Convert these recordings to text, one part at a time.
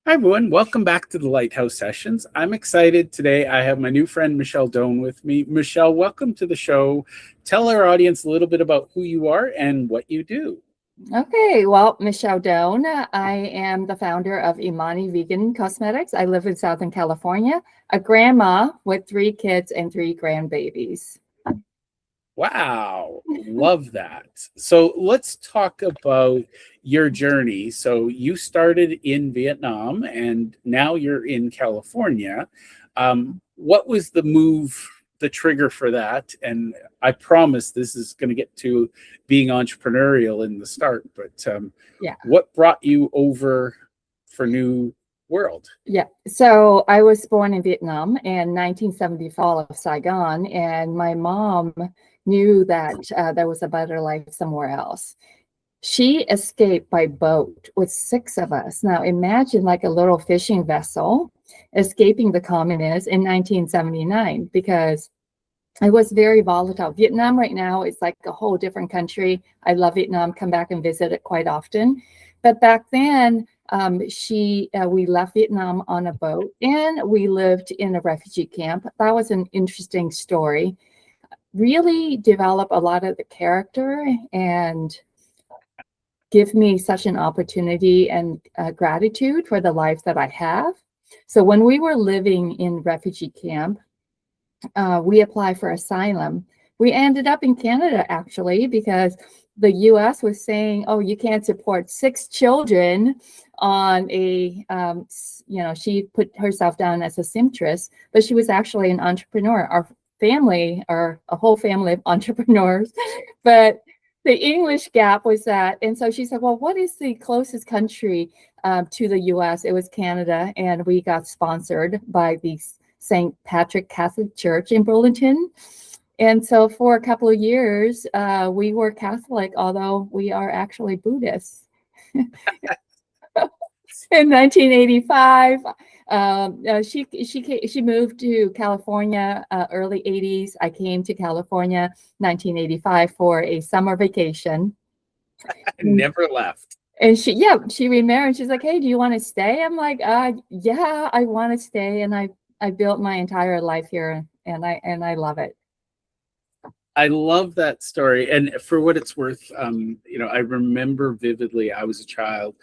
Hi, everyone. Welcome back to the Lighthouse Sessions. I'm excited today. I have my new friend, Michelle Doan, with me. Michelle, welcome to the show. Tell our audience a little bit about who you are and what you do. Okay, well, Michelle Doan. I am the founder of Imani Vegan Cosmetics. I live in Southern California, a grandma with 3 kids and 3 grandbabies. Wow, love that. So let's talk about your journey. So you started in Vietnam and now you're in California. What was the move, the trigger for that? And I promise this is going to get to being entrepreneurial in the start, but Yeah, what brought you over for New World? yeah. So I was born in Vietnam in 1970, fall of Saigon, and my mom knew that there was a better life somewhere else. She escaped by boat with 6 of us. Now imagine like a little fishing vessel escaping the communists in 1979 because it was very volatile. Vietnam right now is like a whole different country. I love Vietnam, come back and visit it quite often. But back then, we left Vietnam on a boat and we lived in a refugee camp. That was an interesting story. Really develop a lot of the character and give me such an opportunity and gratitude for the life that I have. So when we were living in refugee camp, we applied for asylum. We ended up in Canada actually because the US was saying, oh, you can't support 6 children on she put herself down as a seamstress, but she was actually an entrepreneur. Our family, or a whole family of entrepreneurs, but the English gap was that. And so she said, well, what is the closest country to the US? It was Canada, and we got sponsored by the St. Patrick Catholic Church in Burlington. And so for a couple of years, we were Catholic, although we are actually Buddhists. In 1985, she moved to California, early 80s. I came to California 1985 for a summer vacation. I never left. And she remarried. She's like, hey, do you want to stay? I'm like, yeah, I want to stay. And I built my entire life here, and I love it. I love that story. And for what it's worth, I remember vividly, I was a child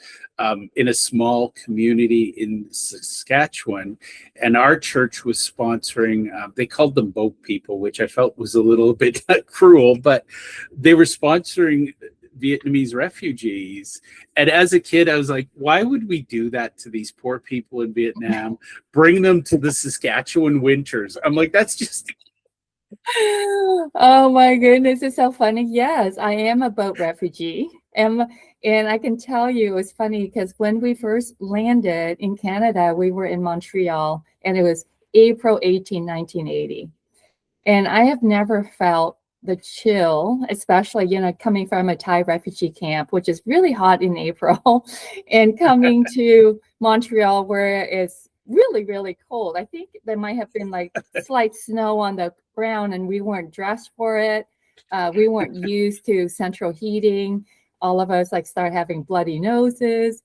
in a small community in Saskatchewan, and our church was sponsoring, they called them boat people, which I felt was a little bit cruel, but they were sponsoring Vietnamese refugees. And as a kid, I was like, why would we do that to these poor people in Vietnam? Bring them to the Saskatchewan winters. I'm like, that's just Oh my goodness, it's so funny. Yes, I am a boat refugee. And I can tell you it's funny because when we first landed in Canada, we were in Montreal, and it was April 18, 1980. And I have never felt the chill, especially, coming from a Thai refugee camp, which is really hot in April, and coming to Montreal where it's really, really cold. I think there might have been like slight snow on the ground and we weren't dressed for it. We weren't used to central heating. All of us like start having bloody noses.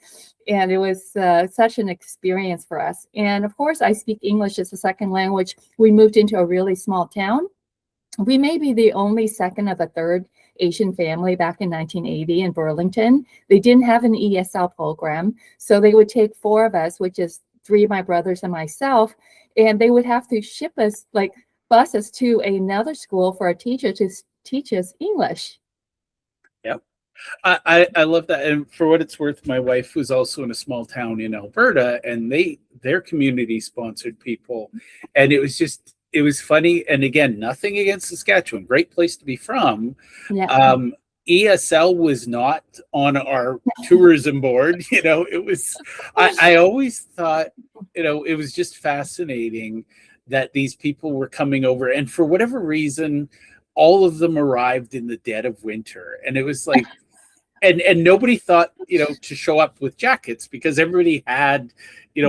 And it was such an experience for us. And of course, I speak English as a second language. We moved into a really small town. We may be the only second of a third Asian family back in 1980 in Burlington. They didn't have an ESL program. So they would take 4 of us, which is 3 of my brothers and myself, and they would have to ship us, like bus us to another school for a teacher to teach us English. Yep. I love that. And for what it's worth, my wife was also in a small town in Alberta, and their community sponsored people. And it was funny. And again, nothing against Saskatchewan, great place to be from. Yeah. ESL was not on our tourism board. It was, I always thought, it was just fascinating that these people were coming over. And for whatever reason, all of them arrived in the dead of winter. And it was like, and nobody thought, to show up with jackets because everybody had,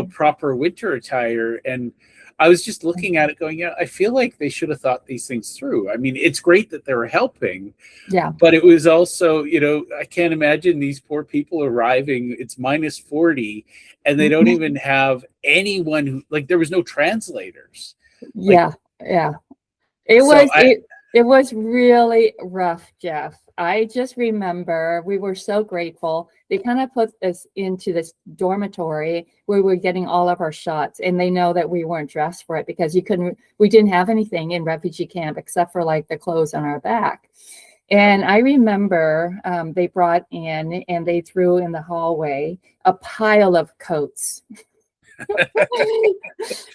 proper winter attire. And I was just looking at it going, yeah, I feel like they should have thought these things through. I mean, it's great that they were helping, Yeah. but it was also, I can't imagine these poor people arriving. It's minus 40 and they don't even have anyone who, like, there was no translators. Like, Yeah. Yeah. It so was it was really rough, Jeff. I just remember we were so grateful. They kind of put us into this dormitory where we were getting all of our shots, and they know that we weren't dressed for it because we didn't have anything in refugee camp except for like the clothes on our back. And I remember they brought in and they threw in the hallway a pile of coats.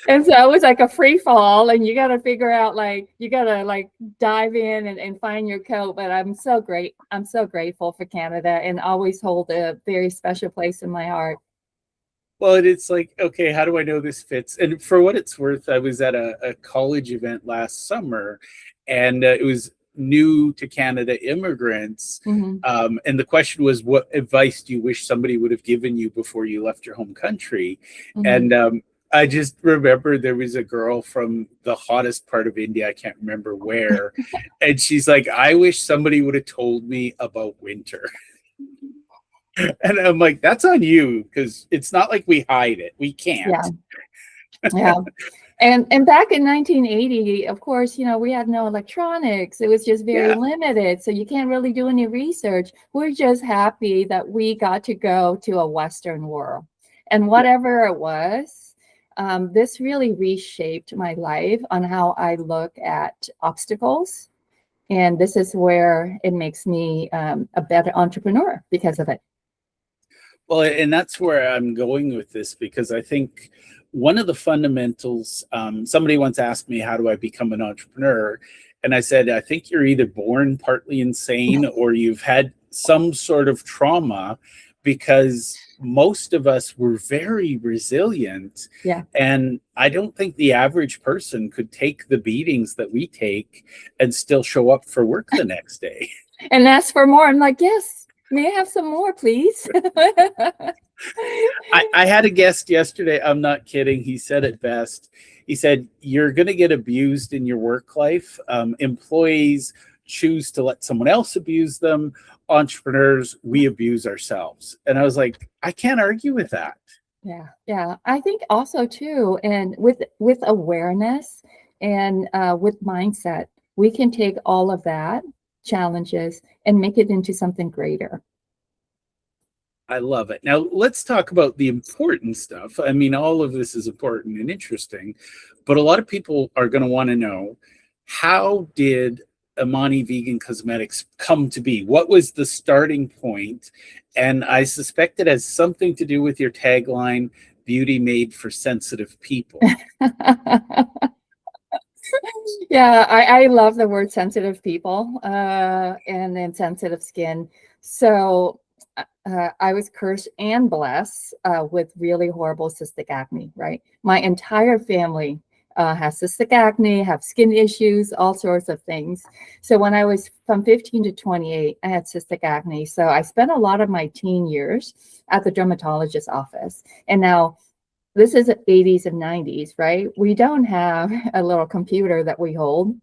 And so it was like a free fall, and you got to figure out, like, you got to like dive in and find your coat. But I'm so grateful for Canada and always hold a very special place in my heart. Well, it's like, okay, how do I know this fits? And for what it's worth, I was at a college event last summer, and it was new to Canada immigrants. And the question was, what advice do you wish somebody would have given you before you left your home country? And I just remember there was a girl from the hottest part of India, I can't remember where, and she's like, I wish somebody would have told me about winter. And I'm like, that's on you, because it's not like we hide it. We can't. Yeah. And back in 1980, of course, we had no electronics. It was just very limited. So you can't really do any research. We're just happy that we got to go to a Western world. And whatever it was, this really reshaped my life on how I look at obstacles. And this is where it makes me a better entrepreneur because of it. Well, and that's where I'm going with this, because I think one of the fundamentals, somebody once asked me, how do I become an entrepreneur? And I said, I think you're either born partly insane or you've had some sort of trauma, because most of us were very resilient. Yeah. And I don't think the average person could take the beatings that we take and still show up for work the next day. And ask for more. I'm like, yes. May I have some more, please? I had a guest yesterday. I'm not kidding. He said it best. He said, you're going to get abused in your work life. Employees choose to let someone else abuse them. Entrepreneurs, we abuse ourselves. And I was like, I can't argue with that. Yeah. Yeah. I think also too, and with awareness and with mindset, we can take all of that challenges and make it into something greater. I love it. Now let's talk about the important stuff. I mean, all of this is important and interesting, but a lot of people are going to want to know, how did Imani Vegan Cosmetics come to be? What was the starting point? And I suspect it has something to do with your tagline, beauty made for sensitive people. Yeah, I love the word sensitive people and then sensitive skin. So I was cursed and blessed with really horrible cystic acne, right? My entire family has cystic acne, have skin issues, all sorts of things. So when I was from 15 to 28, I had cystic acne. So I spent a lot of my teen years at the dermatologist's office. And now, this is the 80s and 90s, right? We don't have a little computer that we hold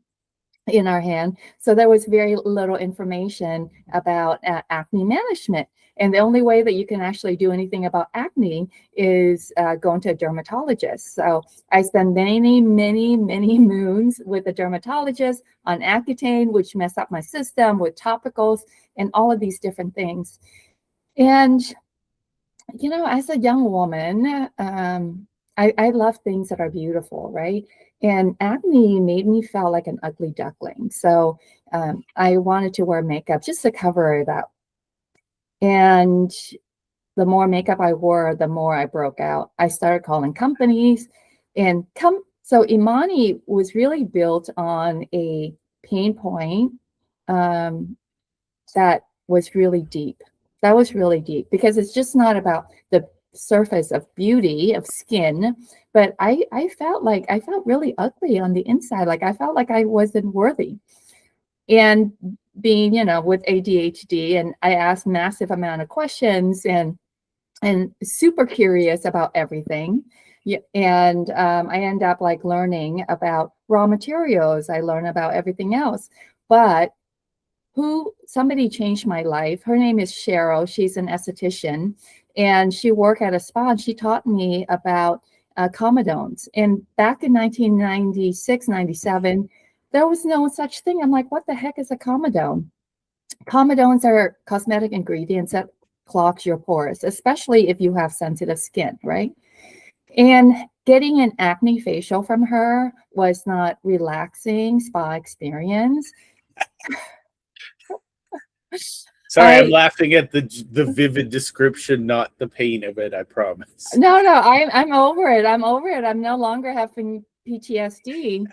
in our hand. So there was very little information about acne management. And the only way that you can actually do anything about acne is going to a dermatologist. So I spent many, many, many moons with a dermatologist on Accutane, which messed up my system, with topicals and all of these different things. And as a young woman, I love things that are beautiful, right? And acne made me feel like an ugly duckling. So I wanted to wear makeup just to cover it up. And the more makeup I wore, the more I broke out. I started calling companies so Imani was really built on a pain point that was really deep. That was really deep, because it's just not about the surface of beauty of skin, but I felt really ugly on the inside. Like I felt like I wasn't worthy. And being, with ADHD, and I asked massive amount of questions and super curious about everything, Yeah, and I end up like learning about raw materials. I learn about everything else. But somebody changed my life. Her name is Cheryl. She's an esthetician, and she worked at a spa, and she taught me about comedones. And back in 1996, 97, there was no such thing. I'm like, what the heck is a comedone? Comedones are cosmetic ingredients that clogs your pores, especially if you have sensitive skin, right? And getting an acne facial from her was not relaxing spa experience. Sorry, I'm laughing at the vivid description, not the pain of it, I promise. No, I'm over it. I'm over it. I'm no longer having PTSD.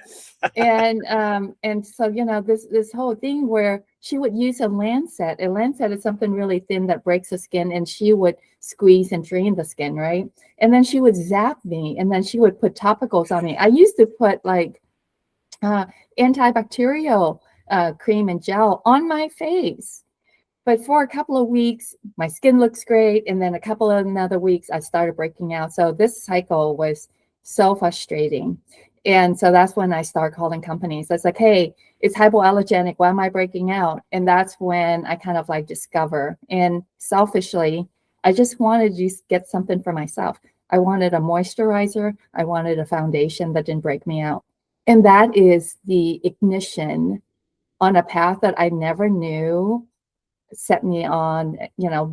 And so, this whole thing where she would use a lancet. A lancet is something really thin that breaks the skin, and she would squeeze and drain the skin, right? And then she would zap me, and then she would put topicals on me. I used to put like antibacterial cream and gel on my face. But for a couple of weeks, my skin looks great. And then a couple of another weeks, I started breaking out. So this cycle was so frustrating. And so that's when I started calling companies. It's like, hey, it's hypoallergenic. Why am I breaking out? And that's when I kind of like discover. And selfishly, I just wanted to get something for myself. I wanted a moisturizer. I wanted a foundation that didn't break me out. And that is the ignition on a path that I never knew set me on,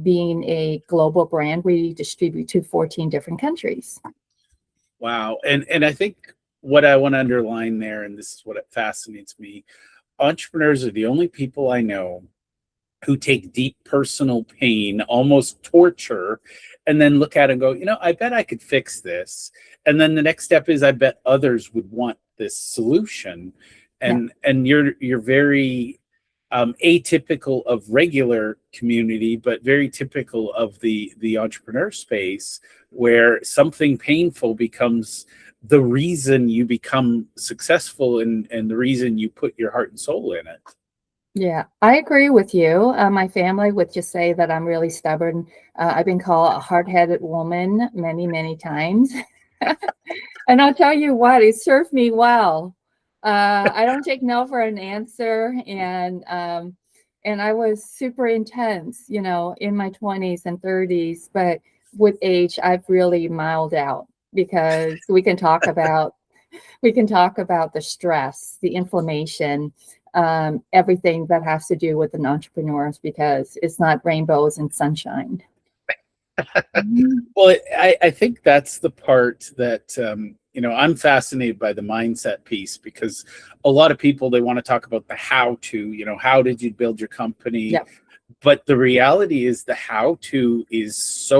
being a global brand. We distribute to 14 different countries. Wow. And I think what I want to underline there, and this is what fascinates me, entrepreneurs are the only people I know who take deep personal pain, almost torture, and then look at it and go, I bet I could fix this. And then the next step is, I bet others would want this solution. And you're very atypical of regular community, but very typical of the entrepreneur space, where something painful becomes the reason you become successful and the reason you put your heart and soul in it. Yeah, I agree with you. My family would just say that I'm really stubborn. I've been called a hard-headed woman many, many times. And I'll tell you what, it served me well. I don't take no for an answer. And I was super intense, in my 20s and 30s. But with age, I've really miled out, because we can talk about the stress, the inflammation, everything that has to do with an entrepreneur, because it's not rainbows and sunshine. Well, I think that's the part that, I'm fascinated by the mindset piece, because a lot of people, they want to talk about the how to, how did you build your company? Yep. But the reality is the how to is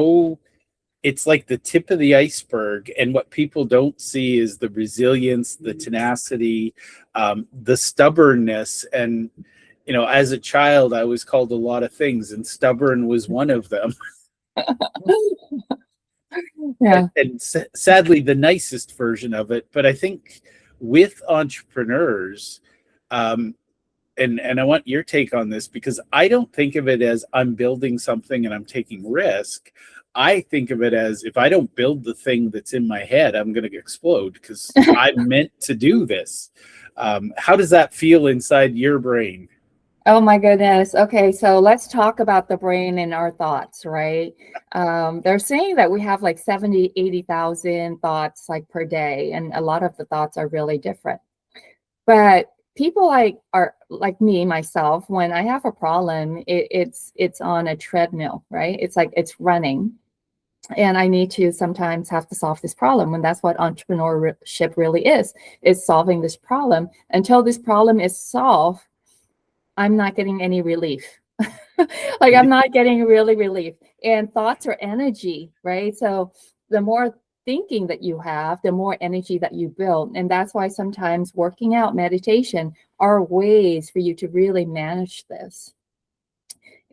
it's like the tip of the iceberg. And what people don't see is the resilience, the tenacity, the stubbornness. And, as a child, I was called a lot of things, and stubborn was one of them. Yeah. And sadly, the nicest version of it. But I think with entrepreneurs, and I want your take on this, because I don't think of it as I'm building something and I'm taking risk. I think of it as, if I don't build the thing that's in my head, I'm going to explode, because I'm meant to do this. How does that feel inside your brain? Oh my goodness. Okay, so let's talk about the brain and our thoughts, right? They're saying that we have like 70, 80,000 thoughts like per day, and a lot of the thoughts are really different. But people are like me, myself, when I have a problem, it's on a treadmill, right? It's like it's running. And I need to sometimes have to solve this problem. And that's what entrepreneurship really is solving this problem. Until this problem is solved, I'm not getting any relief. Like, I'm not getting really relief. And thoughts are energy, right? So the more thinking that you have, the more energy that you build. And that's why sometimes working out, meditation are ways for you to really manage this.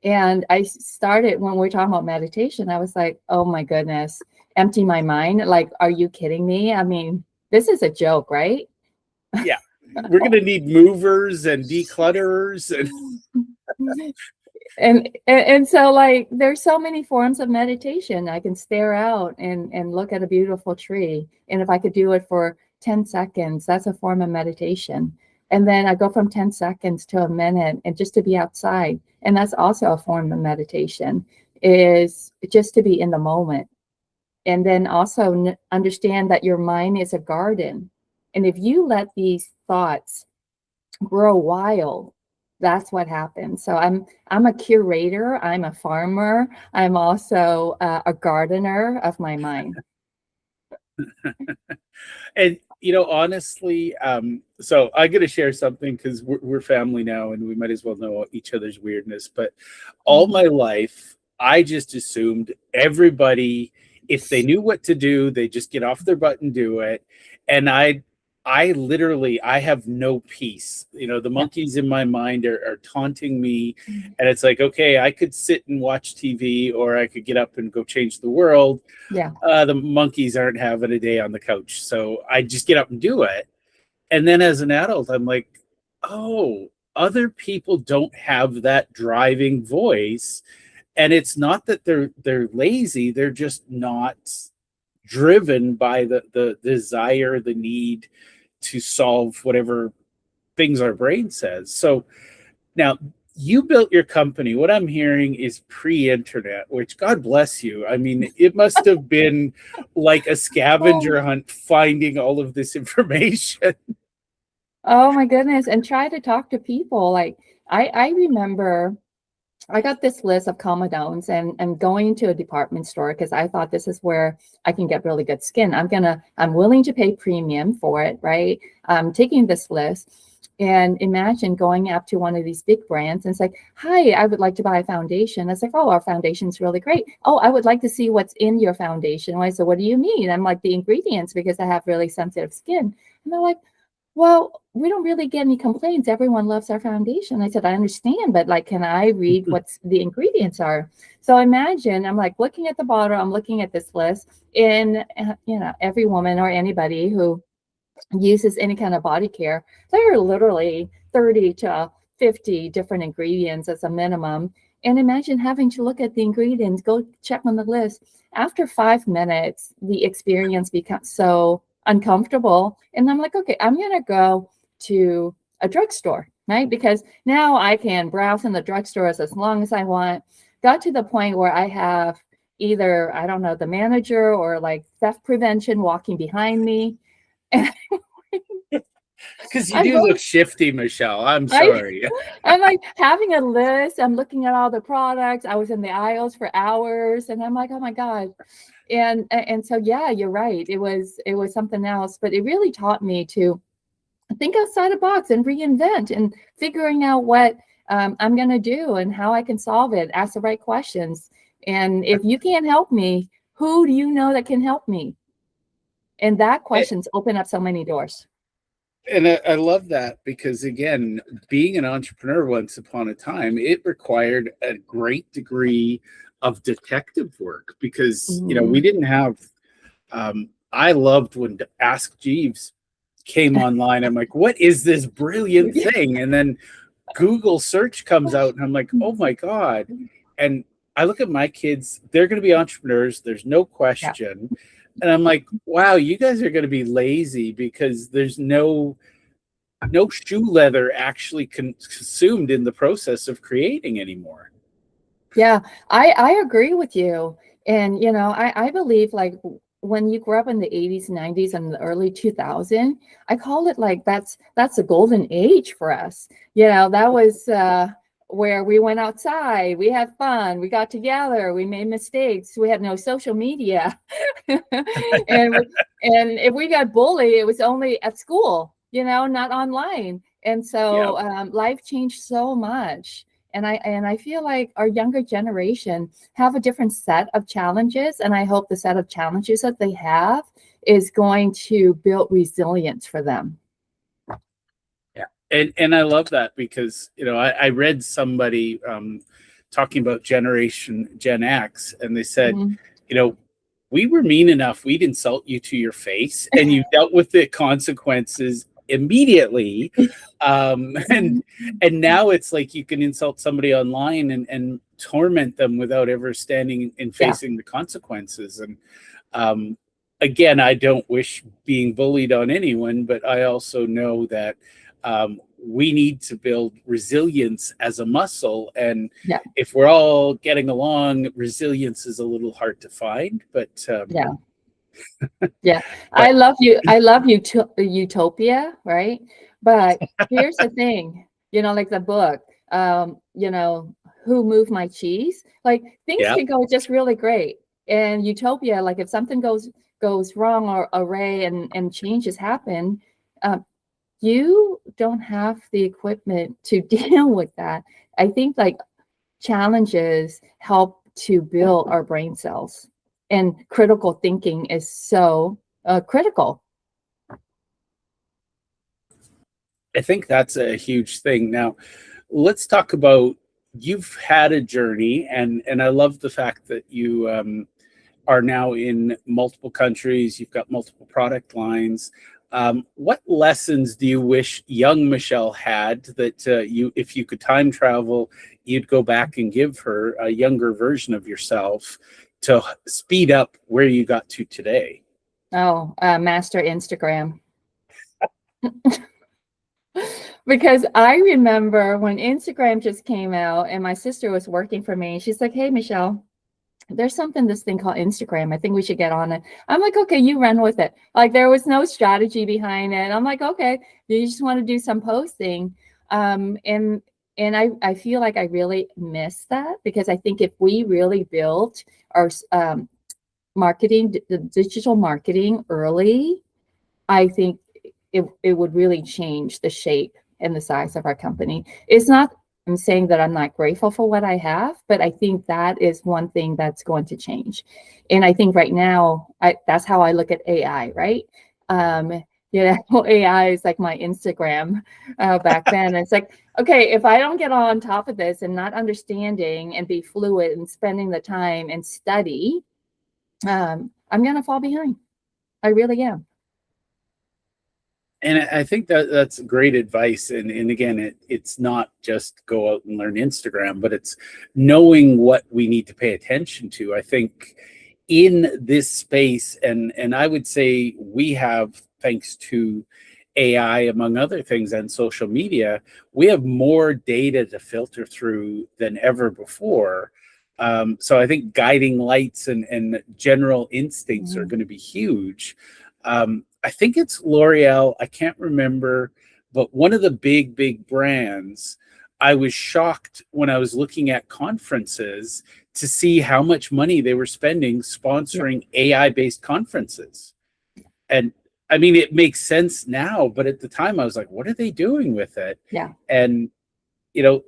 And I started, when we were talking about meditation, I was like, oh my goodness, empty my mind. Like, are you kidding me? I mean, this is a joke, right? Yeah. We're going to need movers and declutterers. And And so like there's so many forms of meditation. I can stare out and look at a beautiful tree. And if I could do it for 10 seconds, that's a form of meditation. And then I go from 10 seconds to a minute and just to be outside. And that's also a form of meditation, is just to be in the moment. And then also understand that your mind is a garden. And if you let these thoughts grow wild, that's what happens. So I'm a curator, I'm a farmer, I'm also a gardener of my mind. And honestly, so I'm gonna share something because we're family now, and we might as well know each other's weirdness. But all my life, I just assumed everybody, if they knew what to do, they just get off their butt and do it. And I literally, I have no peace. The monkeys in my mind are taunting me, and it's like, okay, I could sit and watch TV, or I could get up and go change the world. Yeah. The monkeys aren't having a day on the couch, so I just get up and do it. And then as an adult, I'm like, oh, other people don't have that driving voice, and it's not that they're lazy; they're just not driven by the desire, the need to solve whatever things our brain says. So now you built your company. What I'm hearing is pre-internet, which God bless you. I mean, it must have been like a scavenger hunt finding all of this information. Oh my goodness. And try to talk to people. Like I remember I got this list of comedones and going to a department store because I thought this is where I can get really good skin. I'm willing to pay premium for it, right? I'm taking this list, and imagine going up to one of these big brands and it's like, hi, I would like to buy a foundation. It's like, oh, our foundation's really great. Oh, I would like to see what's in your foundation. I said, what do you mean? I'm like, the ingredients, because I have really sensitive skin. And they're like, well, we don't really get any complaints. Everyone loves our foundation. I said, I understand, but like, can I read what the ingredients are? So imagine I'm like looking at the bottle, I'm looking at this list, and every woman or anybody who uses any kind of body care, there are literally 30 to 50 different ingredients as a minimum. And imagine having to look at the ingredients, go check on the list. After 5 minutes, the experience becomes so uncomfortable. And I'm like, okay, I'm going to go to a drugstore, right? Because now I can browse in the drugstores as long as I want. Got to the point where I have either, I don't know, the manager or like theft prevention walking behind me. Because you do look shifty, Michelle. I'm sorry. I'm like having a list. I'm looking at all the products. I was in the aisles for hours, and I'm like, oh my God. And so yeah, you're right. It was something else, but it really taught me to think outside the box and reinvent and figuring out what I'm going to do and how I can solve it. Ask the right questions. And if you can't help me, who do you know that can help me? And that questions open up so many doors. And I love that because, again, being an entrepreneur once upon a time, it required a great degree of detective work because, we didn't have, I loved when Ask Jeeves came online. I'm like, what is this brilliant thing? And then Google search comes out and I'm like, oh my God. And I look at my kids, they're going to be entrepreneurs. There's no question. Yeah. And I'm like, wow, you guys are going to be lazy because there's no shoe leather actually consumed in the process of creating anymore. Yeah, I agree with you. And, I believe like when you grew up in the 80s, 90s, and the early 2000s, I call it like that's a golden age for us. That was where we went outside, we had fun, we got together, we made mistakes, we had no social media. and if we got bullied, it was only at school, not online. And so life changed so much. And I feel like our younger generation have a different set of challenges. And I hope the set of challenges that they have is going to build resilience for them. And I love that because, I read somebody talking about Generation Gen X, and they said, we were mean enough, we'd insult you to your face, and you dealt with the consequences immediately. And now it's like you can insult somebody online and torment them without ever standing and facing the consequences. And again, I don't wish being bullied on anyone, but I also know that we need to build resilience as a muscle. And if we're all getting along, resilience is a little hard to find. But I love utopia, right? But here's the thing, like the book, Who Moved My Cheese? Like things can go just really great. And utopia, like if something goes wrong or array and changes happen, you don't have the equipment to deal with that. I think like challenges help to build our brain cells, and critical thinking is so critical. I think that's a huge thing. Now, let's talk about, you've had a journey, and I love the fact that you are now in multiple countries. You've got multiple product lines. What lessons do you wish young Michelle had that if you could time travel, you'd go back and give her a younger version of yourself to speed up where you got to today? Master Instagram. Because I remember when Instagram just came out and my sister was working for me, she's like, "Hey, Michelle, there's this thing called Instagram. I think we should get on it." I'm like, "Okay, you run with it." Like there was no strategy behind it. I'm like, "Okay, you just want to do some posting." And I feel like I really miss that, because I think if we really built our marketing, the digital marketing early, I think it would really change the shape and the size of our company. I'm saying that I'm not grateful for what I have, but I think that is one thing that's going to change. And I think right now, that's how I look at AI, right? AI is like my Instagram back then. It's like, okay, if I don't get on top of this and not understanding and be fluid and spending the time and study, I'm going to fall behind. I really am. And I think that's great advice. And again, it's not just go out and learn Instagram, but it's knowing what we need to pay attention to. I think in this space, and I would say we have, thanks to AI, among other things, and social media, we have more data to filter through than ever before. So I think guiding lights and general instincts are going to be huge. I think it's L'Oreal, I can't remember, but one of the big brands, I was shocked when I was looking at conferences to see how much money they were spending sponsoring AI-based conferences. And I mean, it makes sense now, but at the time I was like, what are they doing with it? Yeah. And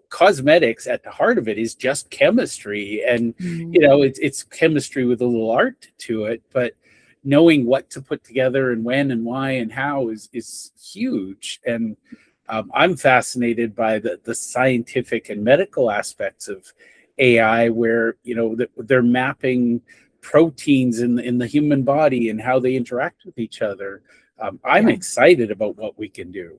cosmetics at the heart of it is just chemistry, and it's chemistry with a little art to it, but knowing what to put together and when and why and how is huge. And I'm fascinated by the scientific and medical aspects of AI, where they're mapping proteins in the human body and how they interact with each other. I'm excited about what we can do.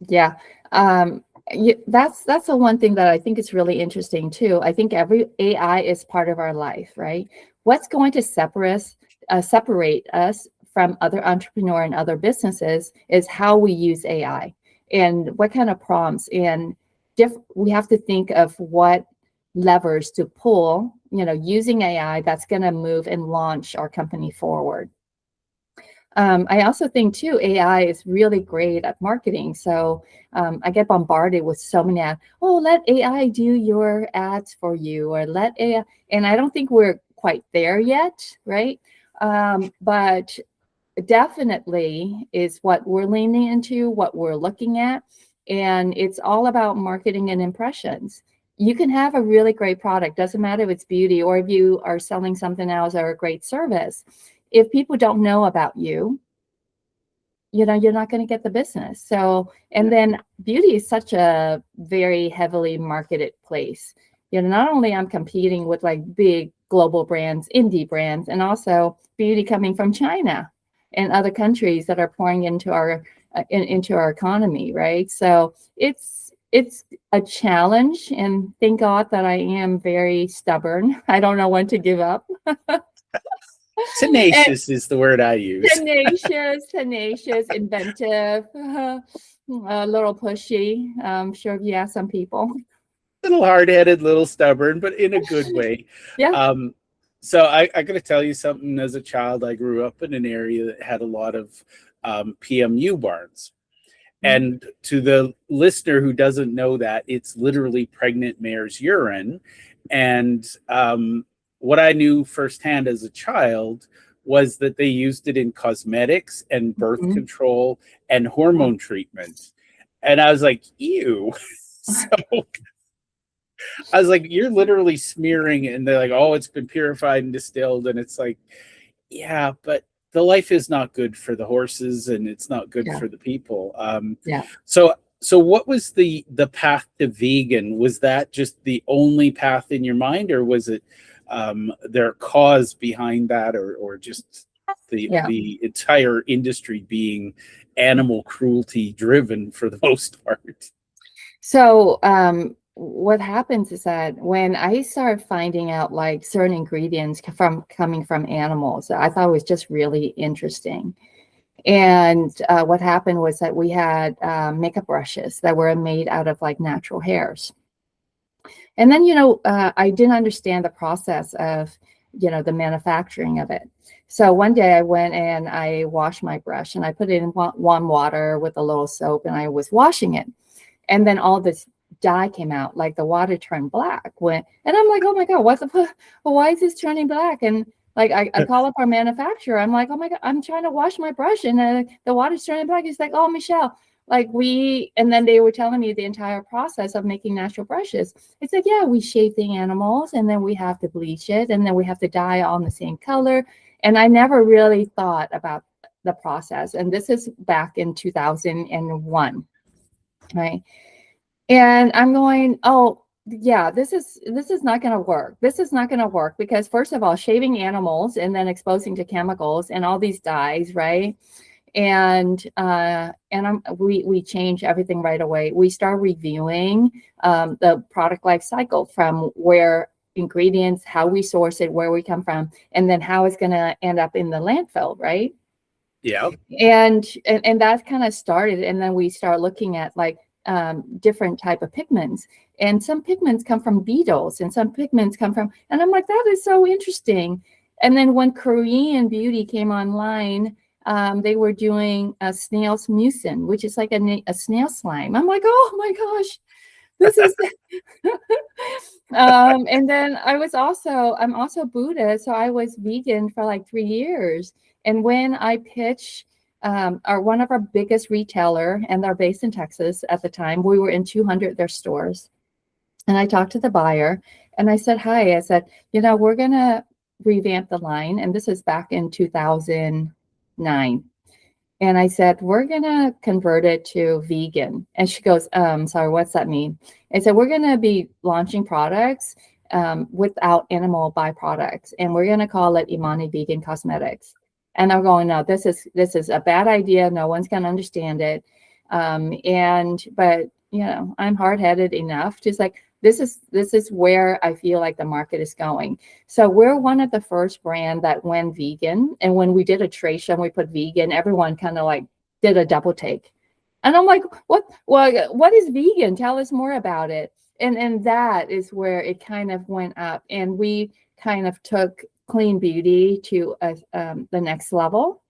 Yeah. That's the one thing that I think is really interesting too. I think every AI is part of our life, right? What's going to separate us from other entrepreneurs and other businesses is how we use AI and what kind of prompts, and we have to think of what levers to pull, using AI that's going to move and launch our company forward. I also think too, AI is really great at marketing. So I get bombarded with so many ads. Oh, let AI do your ads for you, or let AI. And I don't think we're quite there yet, right? But definitely is what we're leaning into, what we're looking at. And it's all about marketing and impressions. You can have a really great product. Doesn't matter if it's beauty or if you are selling something else or a great service. If people don't know about you, you're not going to get the business. So, and then beauty is such a very heavily marketed place. Not only I'm competing with like big global brands, indie brands, and also beauty coming from China and other countries that are pouring into our into our economy, right? So it's a challenge, and thank God that I am very stubborn. I don't know when to give up. And Tenacious is the word I use. tenacious, inventive, a little pushy. I'm sure if you ask some people. Little hard-headed, little stubborn, but in a good way. Yeah. So I got to tell you something. As a child, I grew up in an area that had a lot of PMU barns. And to the listener who doesn't know that, it's literally pregnant mare's urine. And what I knew firsthand as a child was that they used it in cosmetics and birth control and hormone treatment. And I was like, ew. So I was like, you're literally smearing it. And they're like, oh, it's been purified and distilled. And it's like, yeah, but the life is not good for the horses and it's not good for the people. So what was the path to vegan? Was that just the only path in your mind, or was it their cause behind that, or just the entire industry being animal cruelty driven for the most part? So what happens is that when I started finding out like certain ingredients coming from animals, I thought it was just really interesting. And what happened was that we had makeup brushes that were made out of like natural hairs. And then, I didn't understand the process of, the manufacturing of it. So one day I went and I washed my brush and I put it in warm water with a little soap and I was washing it. And then all this dye came out, like the water turned black. And I'm like, oh my God, why is this turning black? And like, I call up our manufacturer. I'm like, oh my God, I'm trying to wash my brush and the water's turning black. He's like, oh, Michelle, and then they were telling me the entire process of making natural brushes. It's like, yeah, we shave the animals and then we have to bleach it and then we have to dye all in the same color. And I never really thought about the process. And this is back in 2001, right? And I'm going, oh, yeah, this is not going to work. This is not going to work because first of all, shaving animals and then exposing to chemicals and all these dyes, right? And we change everything right away. We start reviewing the product life cycle from where ingredients, how we source it, where we come from, and then how it's going to end up in the landfill, right? Yeah. And that kind of started, and then we start looking at like different type of pigments, and some pigments come from beetles and some pigments come from, and I'm like, that is so interesting. And then when Korean beauty came online, they were doing a snail's mucin, which is like a snail slime. I'm like, oh my gosh, this is and then I'm also Buddhist, so I was vegan for like 3 years. And when I pitched one of our biggest retailer, and they're based in Texas at the time, we were in 200 of their stores. And I talked to the buyer and I said, hi, I said, we're going to revamp the line. And this is back in 2009. And I said, we're going to convert it to vegan. And she goes, sorry, what's that mean? I said, we're going to be launching products without animal byproducts. And we're going to call it Imani Vegan Cosmetics. And I'm going, no, this is a bad idea. No one's going to understand it. But I'm hard-headed enough to like, this is where I feel like the market is going. So we're one of the first brand that went vegan. And when we did a trade show and we put vegan, everyone kind of like did a double take. And I'm like, what is vegan? Tell us more about it. And that is where it kind of went up. And we kind of took clean beauty to the next level.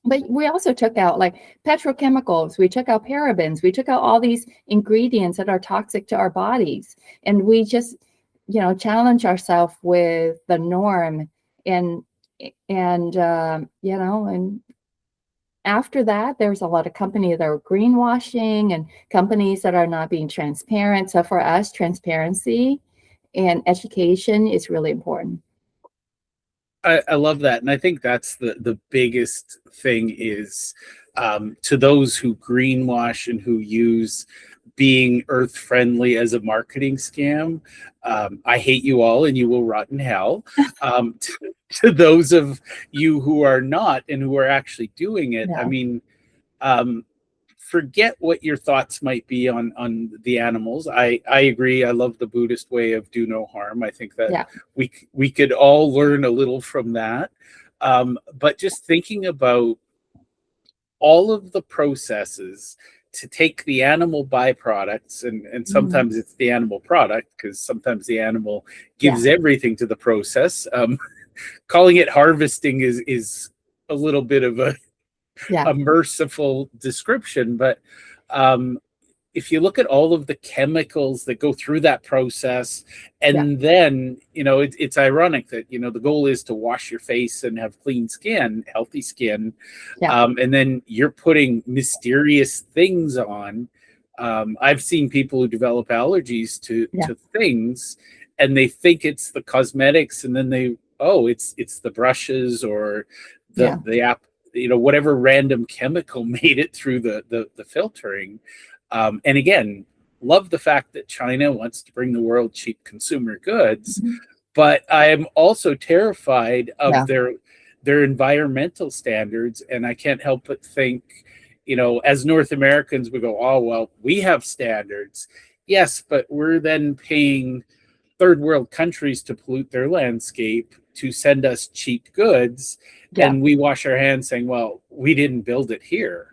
But we also took out like petrochemicals, we took out parabens, we took out all these ingredients that are toxic to our bodies. And we just, challenge ourselves with the norm. And after that, there's a lot of companies that are greenwashing and companies that are not being transparent. So for us, transparency and education is really important. I love that. And I think that's the biggest thing is to those who greenwash and who use being earth friendly as a marketing scam. I hate you all and you will rot in hell. To those of you who are not and who are actually doing it, Yeah. I mean, forget what your thoughts might be on the animals. I agree. I love the Buddhist way of do no harm. I think that Yeah. we could all learn a little from that. But just thinking about all of the processes to take the animal byproducts, and Mhm. sometimes it's the animal product, because sometimes the animal Yeah. gives everything to the process. Calling it harvesting is a little bit of Yeah. a merciful description, but um, if you look at all of the chemicals that go through that process, Yeah. and then it's ironic that the goal is to wash your face and have clean skin, healthy skin, Yeah. and then you're putting mysterious things on. I've seen people who develop allergies Yeah. to things, and they think it's the cosmetics, and then it's the brushes or Yeah. the app, whatever random chemical made it through the filtering. And again, love the fact that China wants to bring the world cheap consumer goods, Mhm. but I am also terrified of Yeah. their environmental standards. And I can't help but think, as North Americans, we go, oh, well, we have standards. Yes, but we're then paying third world countries to pollute their landscape to send us cheap goods. Yeah. And we wash our hands saying, well, we didn't build it here.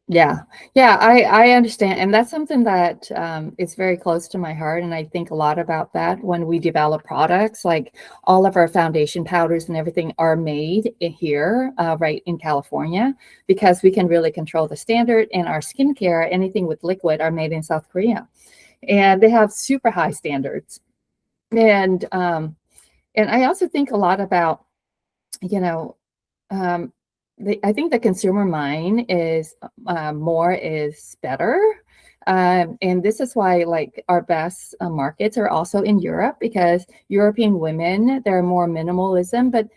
Yeah, yeah, I understand, and that's something that is very close to my heart, and I think a lot about that when we develop products. Like all of our foundation powders and everything are made here, right in California, because we can really control the standard. And our skincare, anything with liquid, are made in South Korea, and they have super high standards. And I also think a lot about, you know, um, I think the consumer mind is more is better. And this is why like our best markets are also in Europe, because European women, they're more minimalistic,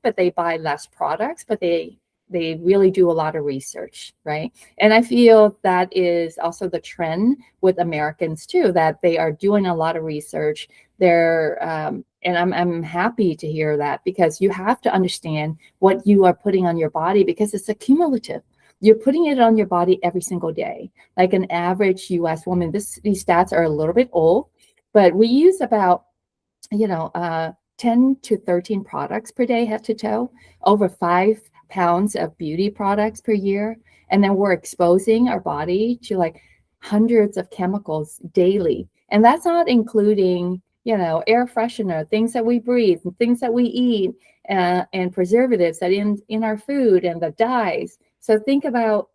but they buy less products, but they really do a lot of research, right? And I feel that is also the trend with Americans too, that they are doing a lot of research. And I'm happy to hear that, because you have to understand what you are putting on your body, because it's accumulative. You're putting it on your body every single day. Like an average US woman, these stats are a little bit old, but we use about, you know, 10 to 13 products per day, head to toe, over 5 pounds of beauty products per year. And then we're exposing our body to like hundreds of chemicals daily. And that's not including, air freshener, things that we breathe, and things that we eat, and preservatives that in our food, and the dyes. So think about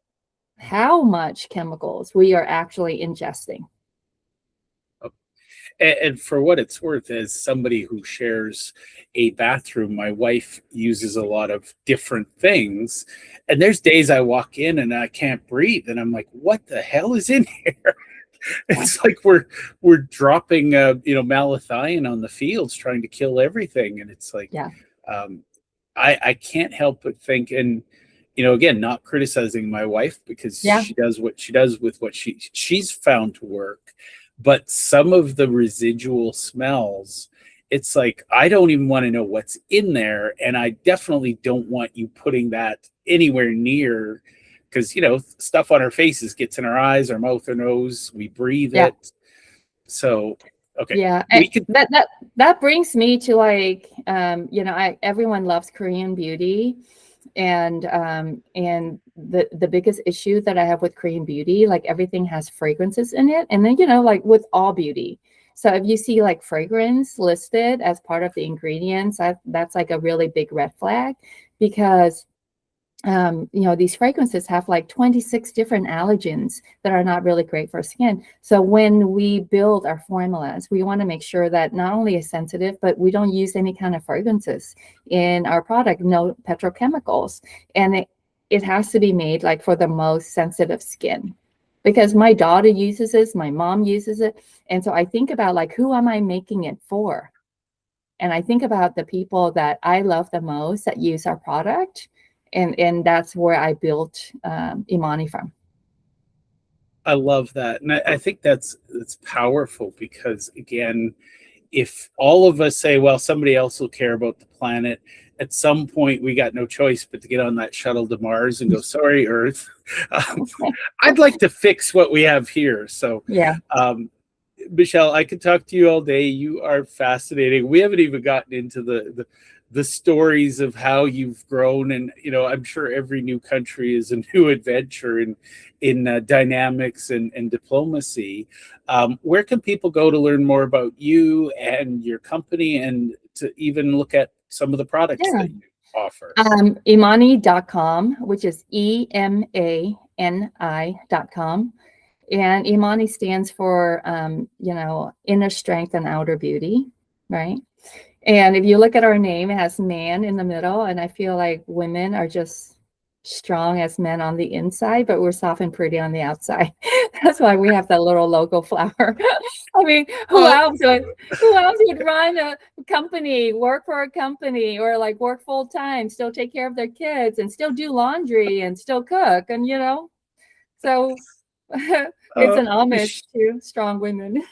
how much chemicals we are actually ingesting. And for what it's worth, as somebody who shares a bathroom, my wife uses a lot of different things. And there's days I walk in and I can't breathe. And I'm like, what the hell is in here? It's like we're dropping malathion on the fields trying to kill everything. And it's like Yeah. um, I can't help but think, and again, not criticizing my wife, because Yeah. she does what she does with what she's found to work, but some of the residual smells, it's like I don't even want to know what's in there, and I definitely don't want you putting that anywhere near, because stuff on our faces gets in our eyes, our mouth, or nose, we breathe Yeah. it. So okay, Yeah, we could. that brings me to like, everyone loves Korean beauty, and the biggest issue that I have with Korean beauty, like everything has fragrances in it, and then like with all beauty. So if you see like fragrance listed as part of the ingredients, that's like a really big red flag, because these fragrances have like 26 different allergens that are not really great for skin. So when we build our formulas, we want to make sure that not only is sensitive, but we don't use any kind of fragrances in our product, no petrochemicals. And it has to be made like for the most sensitive skin, because my daughter uses this, my mom uses it. And so I think about like, who am I making it for? And I think about the people that I love the most that use our product, and that's where I built Imani from. I love that, and I think that's powerful, because again, if all of us say, well, somebody else will care about the planet, at some point we got no choice but to get on that shuttle to Mars and go, sorry, Earth. I'd like to fix what we have here. So, Yeah. Michelle, I could talk to you all day. You are fascinating. We haven't even gotten into the stories of how you've grown, and I'm sure every new country is a new adventure in dynamics and diplomacy. Where can people go to learn more about you and your company, and to even look at some of the products that you offer? Imani.com, which is EMANI.com. And Imani stands for, inner strength and outer beauty, right? And if you look at our name, it has man in the middle. And I feel like women are just strong as men on the inside, but we're soft and pretty on the outside. That's why we have that little logo flower. I mean, who else would run a company, work for a company, or like work full time, still take care of their kids and still do laundry and still cook? And, so it's an homage to strong women.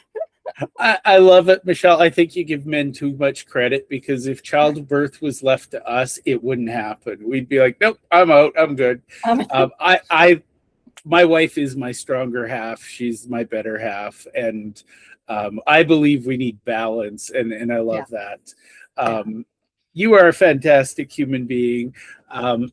I love it, Michelle. I think you give men too much credit, because if childbirth was left to us, it wouldn't happen. We'd be like, nope, I'm out. I'm good. My wife is my stronger half. She's my better half. And I believe we need balance. And I love that. You are a fantastic human being.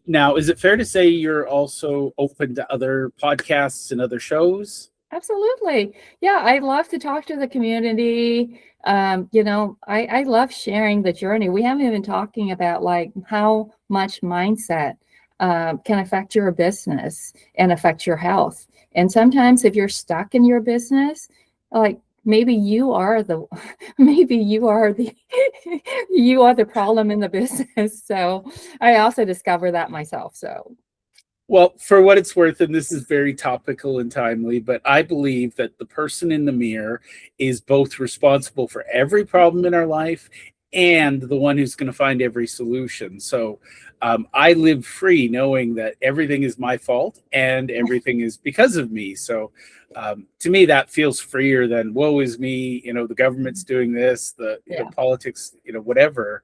Now, is it fair to say you're also open to other podcasts and other shows? Absolutely. Yeah, I love to talk to the community. I love sharing the journey. We haven't even talking about like how much mindset can affect your business and affect your health. And sometimes if you're stuck in your business, like maybe you are the you are the problem in the business. So I also discovered that myself. So well, for what it's worth, and this is very topical and timely, but I believe that the person in the mirror is both responsible for every problem in our life and the one who's going to find every solution. So I live free knowing that everything is my fault and everything is because of me. So to me, that feels freer than woe is me, the government's doing this, the politics, whatever.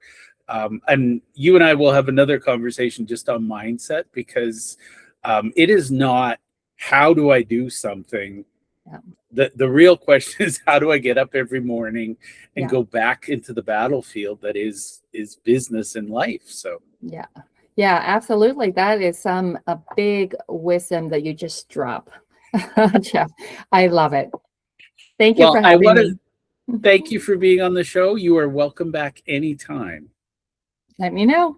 And you and I will have another conversation just on mindset, because it is not how do I do something. The real question is, how do I get up every morning and go back into the battlefield that is business and life? So yeah, absolutely. That is a big wisdom that you just drop, Jeff. I love it. Thank you for having me. Thank you for being on the show. You are welcome back anytime. Let me know.